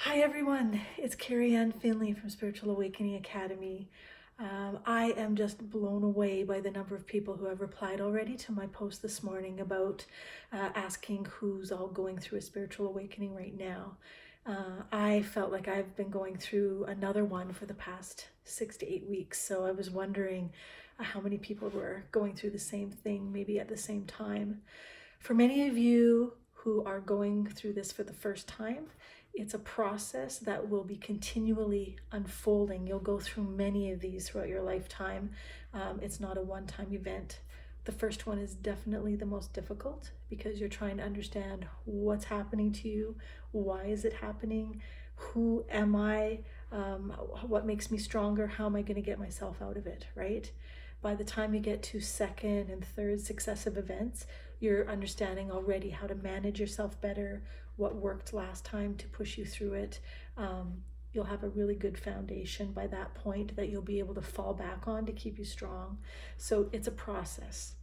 Hi everyone, it's Carrie Ann Finley from Spiritual Awakening Academy. I am just blown away by the number of people who have replied already to my post this morning about asking who's all going through a spiritual awakening right now. I felt like I've been going through another one for the past 6 to 8 weeks, so I was wondering how many people were going through the same thing, maybe at the same time. For many of you who are going through this for the first time, it's a process that will be continually unfolding. You'll go through many of these throughout your lifetime. It's not a one-time event. The first one is definitely the most difficult because you're trying to understand what's happening to you, why is it happening, who am I, what makes me stronger, how am I going to get myself out of it, right? By the time you get to second and third successive events, you're understanding already how to manage yourself better, what worked last time to push you through it. You'll have a really good foundation by that point that you'll be able to fall back on to keep you strong. So it's a process.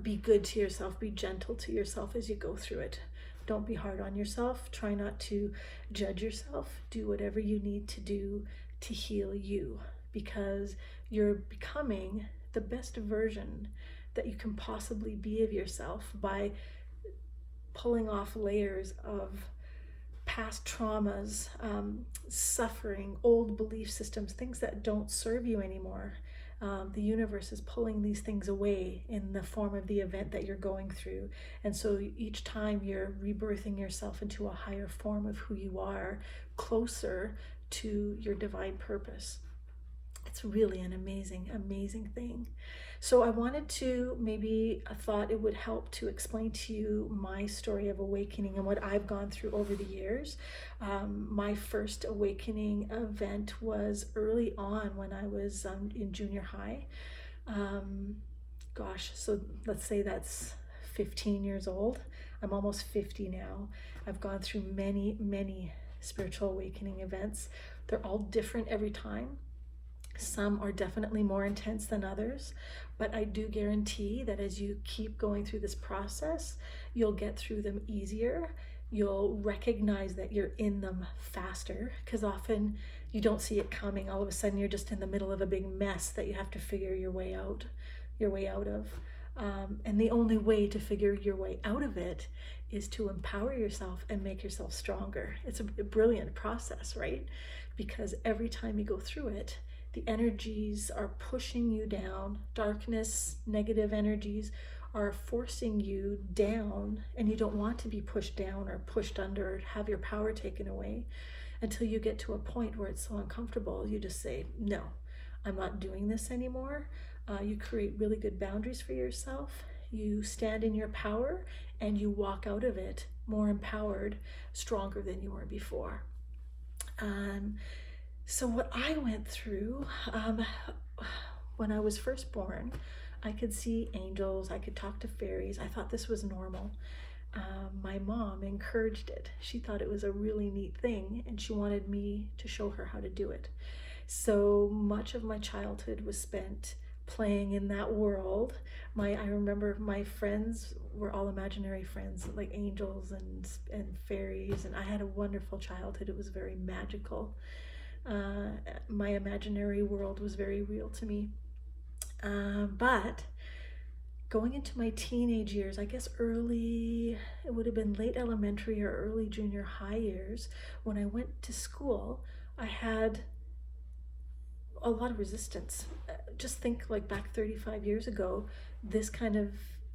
Be good to yourself, be gentle to yourself as you go through it. Don't be hard on yourself. Try not to judge yourself. Do whatever you need to do to heal you, because you're becoming the best version that you can possibly be of yourself by pulling off layers of past traumas, suffering, old belief systems, things that don't serve you anymore. The universe is pulling these things away in the form of the event that you're going through. And so each time you're rebirthing yourself into a higher form of who you are, closer to your divine purpose. It's really an amazing, amazing thing. So I thought it would help to explain to you my story of awakening and what I've gone through over the years. My first awakening event was early on when I was in junior high. So let's say that's 15 years old. I'm almost 50 now. I've gone through many, many spiritual awakening events. They're all different every time. Some are definitely more intense than others, but I do guarantee that as you keep going through this process, you'll get through them easier. You'll recognize that you're in them faster, because often you don't see it coming. All of a sudden, you're just in the middle of a big mess that you have to figure your way out of. And the only way to figure your way out of it is to empower yourself and make yourself stronger. It's a brilliant process, right? Because every time you go through it, the energies are pushing you down. Darkness, negative energies are forcing you down, and you don't want to be pushed down or pushed under or have your power taken away until you get to a point where it's so uncomfortable. You just say, no, I'm not doing this anymore. You create really good boundaries for yourself. You stand in your power and you walk out of it more empowered, stronger than you were before. So what I went through, when I was first born, I could see angels, I could talk to fairies. I thought this was normal. My mom encouraged it. She thought it was a really neat thing, and she wanted me to show her how to do it. So much of my childhood was spent playing in that world. I remember my friends were all imaginary friends, like angels and fairies, and I had a wonderful childhood. It was very magical. My imaginary world was very real to me. But going into my teenage years, I guess it would have been late elementary or early junior high years, when I went to school, I had a lot of resistance. Just think, like, back 35 years ago, this kind of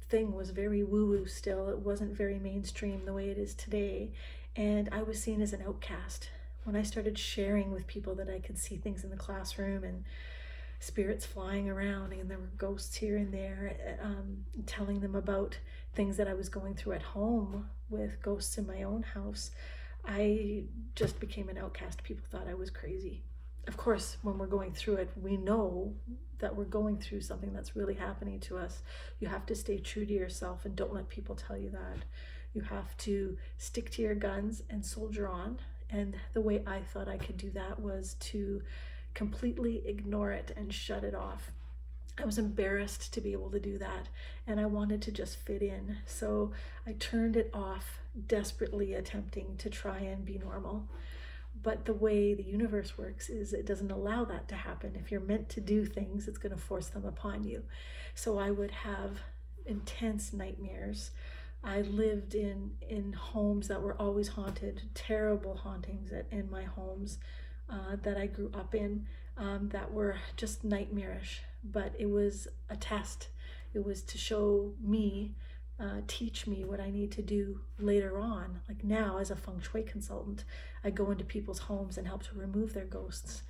thing was very woo-woo still. It wasn't very mainstream the way it is today. And I was seen as an outcast. When I started sharing with people that I could see things in the classroom and spirits flying around, and there were ghosts here and there, telling them about things that I was going through at home with ghosts in my own house, I just became an outcast. People thought I was crazy. Of course, when we're going through it, we know that we're going through something that's really happening to us. You have to stay true to yourself and don't let people tell you that. You have to stick to your guns and soldier on. And the way I thought I could do that was to completely ignore it and shut it off. I was embarrassed to be able to do that, and I wanted to just fit in. So I turned it off, desperately attempting to try and be normal. But the way the universe works is it doesn't allow that to happen. If you're meant to do things, it's going to force them upon you. So I would have intense nightmares. I lived in homes that were always haunted, terrible hauntings in my homes that I grew up in, that were just nightmarish. But it was a test. It was to show me, teach me what I need to do later on. Like now, as a feng shui consultant, I go into people's homes and help to remove their ghosts.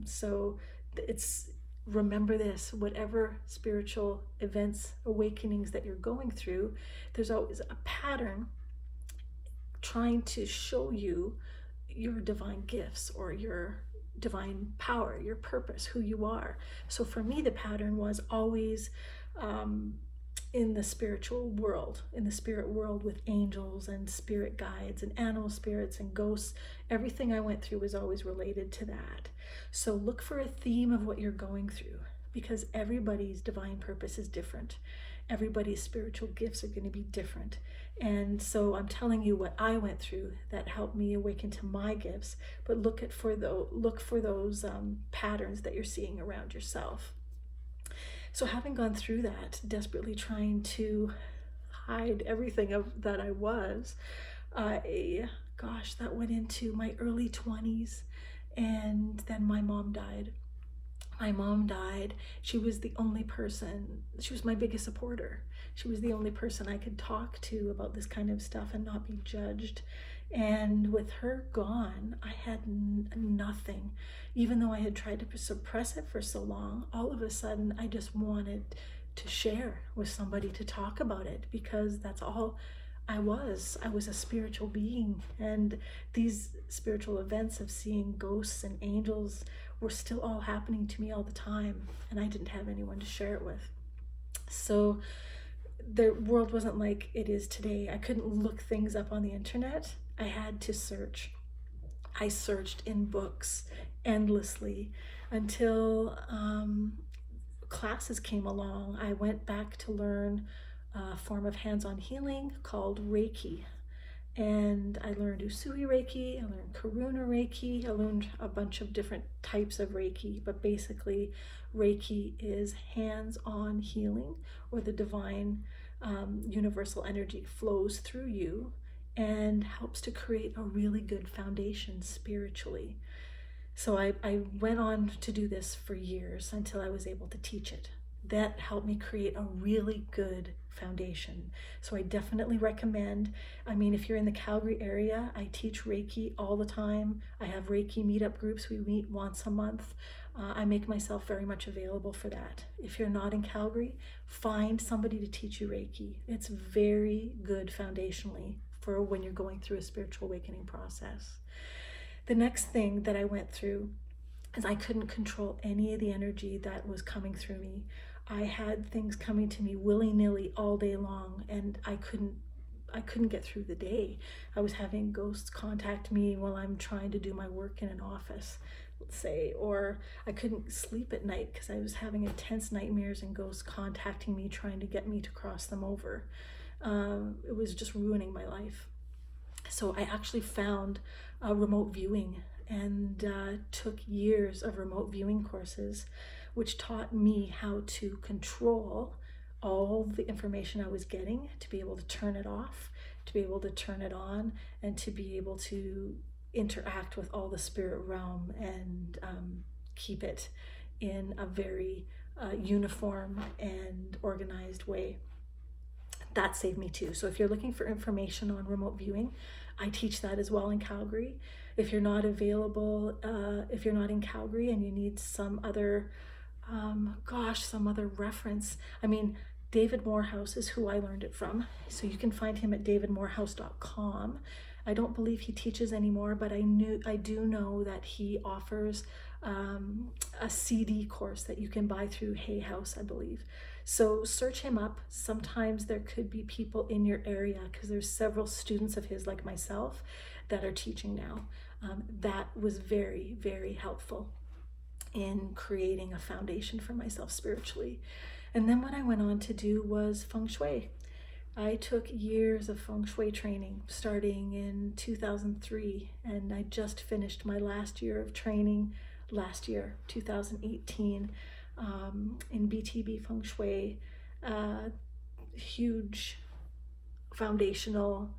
So it's, remember this, whatever spiritual events, awakenings that you're going through, there's always a pattern trying to show you your divine gifts or your divine power, your purpose, who you are. So for me, the pattern was always in the spiritual world, in the spirit world, with angels and spirit guides and animal spirits and ghosts. Everything I went through was always related to that. So look for a theme of what you're going through, because everybody's divine purpose is different. Everybody's spiritual gifts are going to be different. And so I'm telling you what I went through that helped me awaken to my gifts, but look for those patterns that you're seeing around yourself. So having gone through that, desperately trying to hide everything that I was, that went into my early 20s, and then my mom died. My mom died. She was the only person, she was my biggest supporter. She was the only person I could talk to about this kind of stuff and not be judged. And with her gone, I had nothing. Even though I had tried to suppress it for so long, all of a sudden I just wanted to share with somebody, to talk about it, because that's all I was. I was a spiritual being, and these spiritual events of seeing ghosts and angels were still all happening to me all the time, and I didn't have anyone to share it with. So the world wasn't like it is today. I couldn't look things up on the internet. I had to search. I searched in books endlessly until classes came along. I went back to learn a form of hands-on healing called Reiki. And I learned Usui Reiki, I learned Karuna Reiki, I learned a bunch of different types of Reiki, but basically Reiki is hands-on healing, or the divine universal energy flows through you and helps to create a really good foundation spiritually. So I went on to do this for years until I was able to teach it. That helped me create a really good foundation. So I definitely recommend, if you're in the Calgary area, I teach Reiki all the time. I have Reiki meetup groups. We meet once a month. I make myself very much available for that. If you're not in Calgary, find somebody to teach you Reiki. It's very good foundationally for when you're going through a spiritual awakening process. The next thing that I went through is I couldn't control any of the energy that was coming through me. I had things coming to me willy-nilly all day long, and I couldn't get through the day. I was having ghosts contact me while I'm trying to do my work in an office, let's say, or I couldn't sleep at night because I was having intense nightmares and ghosts contacting me, trying to get me to cross them over. It was just ruining my life. So I actually found remote viewing and took years of remote viewing courses, which taught me how to control all the information I was getting, to be able to turn it off, to be able to turn it on, and to be able to interact with all the spirit realm and keep it in a very uniform and organized way. That saved me too. So if you're looking for information on remote viewing, I teach that as well in Calgary. If you're not available, if you're not in Calgary and you need some other reference, David Morehouse is who I learned it from. So you can find him at davidmorehouse.com. I don't believe he teaches anymore, but I do know that he offers a CD course that you can buy through Hay House, I believe. So search him up. Sometimes there could be people in your area, because there's several students of his like myself that are teaching now. That was very, very helpful in creating a foundation for myself spiritually. And then what I went on to do was feng shui. I took years of feng shui training starting in 2003, and I just finished my last year of training last year, 2018, in BTB feng shui. Huge foundational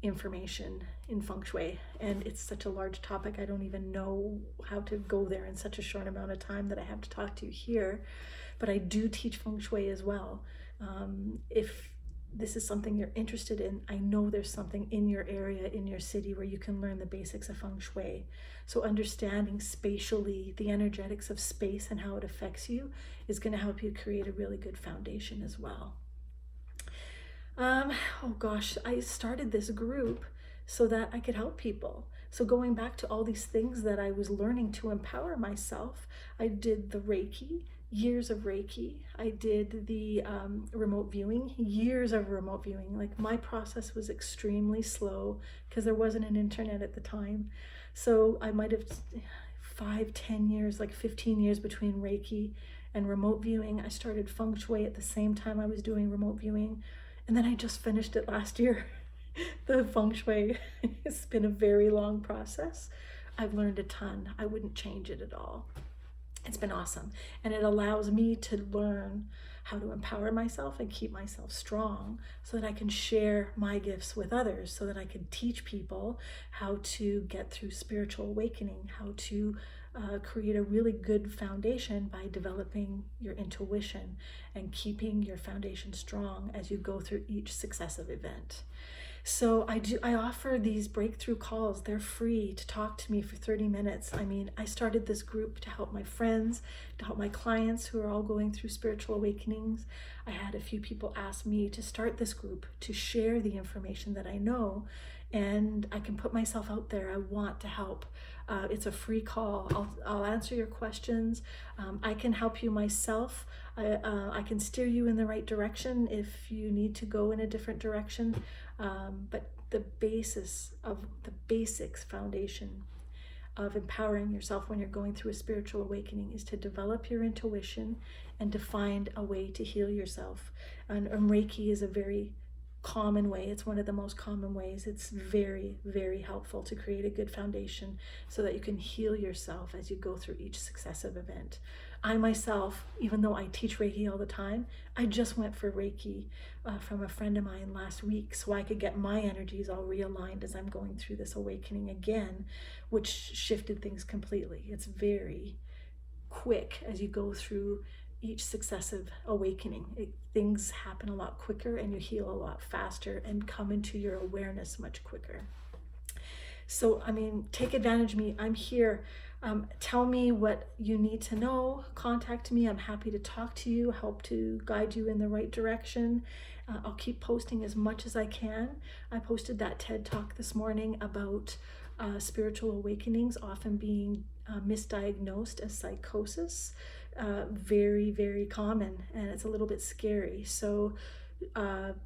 information in feng shui, and it's such a large topic I don't even know how to go there in such a short amount of time that I have to talk to you here. But I do teach feng shui as well. If this is something you're interested in, I know there's something in your area, in your city, where you can learn the basics of feng shui. So understanding spatially the energetics of space and how it affects you is going to help you create a really good foundation as well. Oh gosh, I started this group so that I could help people. So going back to all these things that I was learning to empower myself, I did the Reiki, years of Reiki. I did the remote viewing, years of remote viewing. Like, my process was extremely slow because there wasn't an internet at the time. So I might have 5-10 years, like 15 years between Reiki and remote viewing. I started feng shui at the same time I was doing remote viewing. And then I just finished it last year. The feng shui, it's been a very long process. I've learned a ton. I wouldn't change it at all. It's been awesome. And it allows me to learn how to empower myself and keep myself strong so that I can share my gifts with others, so that I can teach people how to get through spiritual awakening, how to create a really good foundation by developing your intuition and keeping your foundation strong as you go through each successive event. So I offer these breakthrough calls. They're free to talk to me for 30 minutes. I mean, I started this group to help my friends, to help my clients who are all going through spiritual awakenings. I had a few people ask me to start this group to share the information that I know, and I can put myself out there. I want to help. It's a free call. I'll answer your questions. I can help you myself. I can steer you in the right direction if you need to go in a different direction. But the basics foundation of empowering yourself when you're going through a spiritual awakening is to develop your intuition and to find a way to heal yourself. And Reiki is a very common way. It's one of the most common ways. It's very, very helpful to create a good foundation so that you can heal yourself as you go through each successive event. I myself, even though I teach Reiki all the time, I just went for Reiki from a friend of mine last week so I could get my energies all realigned as I'm going through this awakening again, which shifted things completely. It's very quick as you go through each successive awakening. Things happen a lot quicker and you heal a lot faster and come into your awareness much quicker. So, I mean, take advantage of me. I'm here. Tell me what you need to know. Contact me. I'm happy to talk to you, help to guide you in the right direction. I'll keep posting as much as I can. I posted that TED Talk this morning about spiritual awakenings often being misdiagnosed as psychosis. Very, very common, and it's a little bit scary. So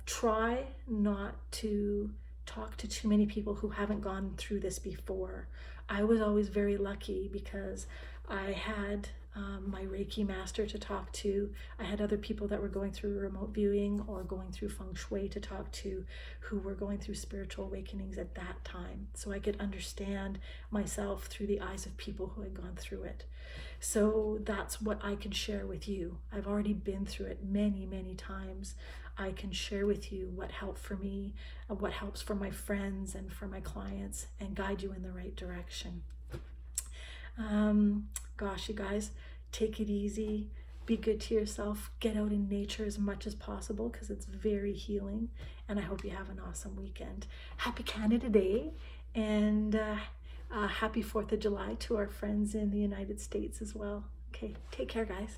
try not to talk to too many people who haven't gone through this before. I was always very lucky because I had my Reiki master to talk to. I had other people that were going through remote viewing or going through feng shui to talk to who were going through spiritual awakenings at that time. So I could understand myself through the eyes of people who had gone through it. So that's what I can share with you. I've already been through it many, many times. I can share with you what helped for me, what helps for my friends and for my clients, and guide you in the right direction. Gosh, you guys, take it easy, be good to yourself, get out in nature as much as possible because it's very healing, and I hope you have an awesome weekend. Happy Canada Day, and happy 4th of July to our friends in the United States as well. Okay, take care, guys.